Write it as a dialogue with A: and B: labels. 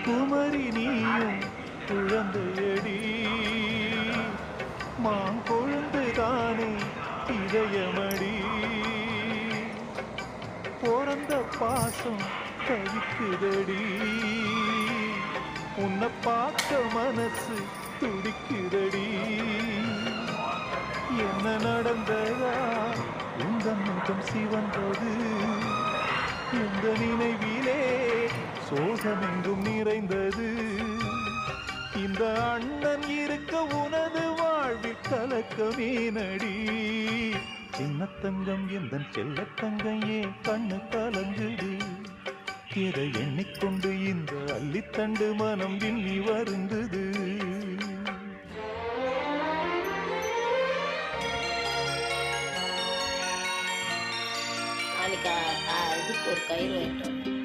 A: குமரி நீயும் குழந்தையடி மாங்கொழுந்துதானே இதயமடி பிறந்த பாசம் தவிக்குதடி உன்னை பார்த்த மனசு துடிக்குதடி என்ன நடந்ததா உங்க முகம் சிவந்தது எந்த நினைவிலே சோகமெங்கும் நிறைந்தது இந்த அண்ணன் இருக்க உனது வாழ்வில் கலக்கமே நடி சின்ன தங்கம் எந்த செல்ல தங்கம் ஏன் கண்ணு கலங்குது இதை எண்ணிக்கொண்டு இந்த அள்ளித்தண்டு மனம் விண்ணி வருந்தது
B: நாளைக்கு இதுக்கு ஒரு கயிறு வேட்டும்.